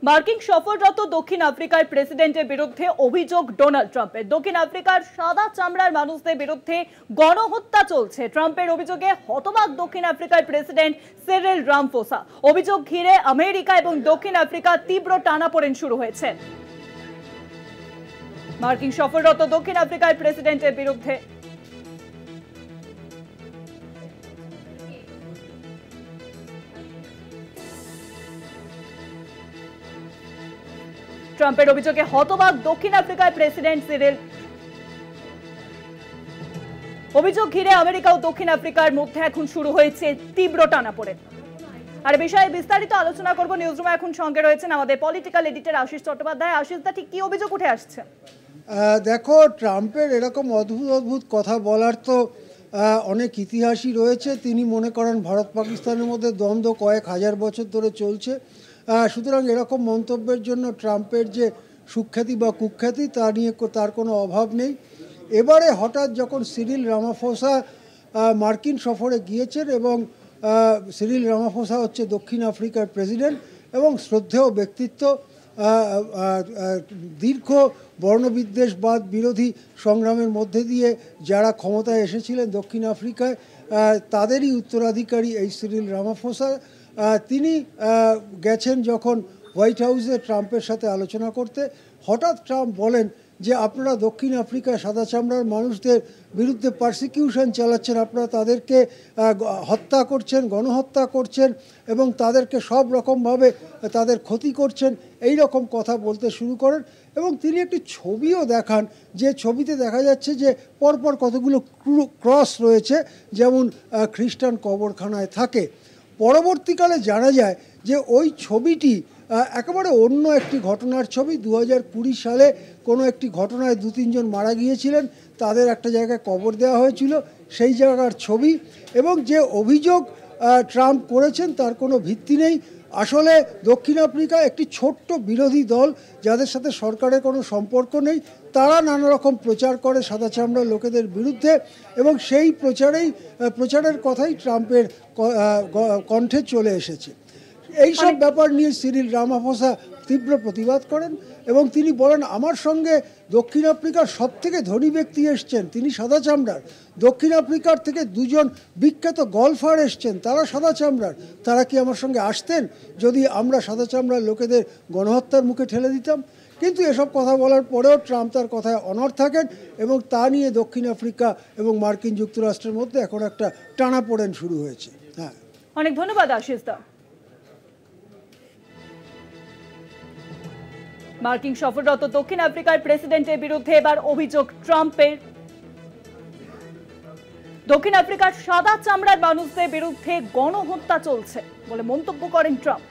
মার্কিন সফররত দক্ষিণ আফ্রিকার প্রেসিডেন্টের বিরুদ্ধে অভিযোগ ডোনাল্ড ট্রাম্পের। দক্ষিণ আফ্রিকার সাদা চামড়ার মানুষদের বিরুদ্ধে গণহত্যা চলছে। ট্রাম্পের অভিযোগে হতবাক দক্ষিণ আফ্রিকার প্রেসিডেন্ট সিরিল রামাফোসা। অভিযোগ ঘিরে আমেরিকা এবং দক্ষিণ আফ্রিকা তীব্র টানাপোড়েন শুরু হয়েছে। মার্কিন সফররত দক্ষিণ আফ্রিকার প্রেসিডেন্টের বিরুদ্ধে ট্রাম্পের অভিযোগে হতবাক দক্ষিণ আফ্রিকার প্রেসিডেন্ট সিরিল। অভিযোগ ঘিরে আমেরিকা ও দক্ষিণ আফ্রিকার মধ্যে এখন শুরু হয়েছে তীব্র টানাপোড়েন। আর বিষয়ে বিস্তারিত আলোচনা করব। নিউজরুমে এখন সঙ্গে রয়েছেন আমাদের পলিটিক্যাল এডিটর আশিস চট্টোপাধ্যায়। আশিস দা, ঠিক কি অভিযোগ উঠে আসছে? দেখো, ট্রাম্পের এরকম অদ্ভুত অদ্ভুত কথা বলার তো অনেক ইতিহাসই রয়েছে। তিনি মনে করেন ভারত পাকিস্তানের মধ্যে দ্বন্দ্ব কয়েক হাজার বছর ধরে চলছে। সুতরাং এরকম মন্তব্যের জন্য ট্রাম্পের যে সুখ্যাতি বা কুখ্যাতি তা নিয়ে তার কোনো অভাব নেই। এবারে হঠাৎ যখন সিরিল রামাফোসা মার্কিন সফরে গিয়েছেন, এবং সিরিল রামাফোসা হচ্ছে দক্ষিণ আফ্রিকার প্রেসিডেন্ট এবং শ্রদ্ধেয় ব্যক্তিত্ব, দীর্ঘ বর্ণবিদ্বেষবাদ বিরোধী সংগ্রামের মধ্যে দিয়ে যারা ক্ষমতায় এসেছিলেন দক্ষিণ আফ্রিকায়, তাদেরই উত্তরাধিকারী এই সিরিল রামাফোসা। তিনি গেছেন যখন হোয়াইট হাউসে ট্রাম্পের সাথে আলোচনা করতে। হঠাৎ ট্রাম্প বলেন যে আপনারা দক্ষিণ আফ্রিকায় সাদা চামড়ার মানুষদের বিরুদ্ধে পারসিকিউশন চালাচ্ছেন, আপনারা তাদেরকে হত্যা করছেন, গণহত্যা করছেন এবং তাদেরকে সব রকমভাবে তাদের ক্ষতি করছেন, এই রকম কথা বলতে শুরু করেন। এবং তিনি একটি ছবিও দেখান, যে ছবিতে দেখা যাচ্ছে যে পরপর কতগুলো ক্রস রয়েছে, যেমন খ্রিস্টান কবরখানায় থাকে। পরবর্তীকালে জানা যায় যে ওই ছবিটি একেবারে অন্য একটি ঘটনার ছবি। 2020 সালে কোনো একটি ঘটনায় 2-3 জন মারা গিয়েছিলেন, তাদের একটা জায়গায় কবর দেওয়া হয়েছিল, সেই জায়গার ছবি। এবং যে অভিযোগ ট্রাম্প করেছেন তার কোনো ভিত্তি নেই। আসলে দক্ষিণ আফ্রিকা একটি ছোট্ট বিরোধী দল, যাদের সাথে সরকারের কোনো সম্পর্ক নেই, তারা নানা রকম প্রচার করে সাদা চামড়ার লোকেদের বিরুদ্ধে, এবং সেই প্রচারের কথাই ট্রাম্পের কণ্ঠে চলে এসেছে। এইসব ব্যাপার নিয়ে সিরিল রামাফোসা তীব্র প্রতিবাদ করেন এবং তিনি বলেন, আমার সঙ্গে দক্ষিণ আফ্রিকার সবথেকে ধনী ব্যক্তি এসছেন, তিনি সাদা চামড়ার। দক্ষিণ আফ্রিকার থেকে 2 জন বিখ্যাত গলফার এসছেন, তারা সাদা চামড়ার। তারা কি আমার সঙ্গে আসতেন যদি আমরা সাদা চামড়ার লোকেদের গণহত্যার মুখে ঠেলে দিতাম? কিন্তু এসব কথা বলার পরেও ট্রাম্প তার কথায় অনড় থাকেন, এবং তা নিয়ে দক্ষিণ আফ্রিকা এবং মার্কিন যুক্তরাষ্ট্রের মধ্যে এখন একটা টানাপোড়েন শুরু হয়েছে। হ্যাঁ, অনেক ধন্যবাদ আশিস দা। মার্কিন সফররত দক্ষিণ আফ্রিকার প্রেসিডেন্টের বিরুদ্ধে এবার অভিযোগ ট্রাম্পের। দক্ষিণ আফ্রিকার সাদা চামড়ার মানুষদের বিরুদ্ধে গণহত্যা চলছে বলে মন্তব্য করেন ট্রাম্প।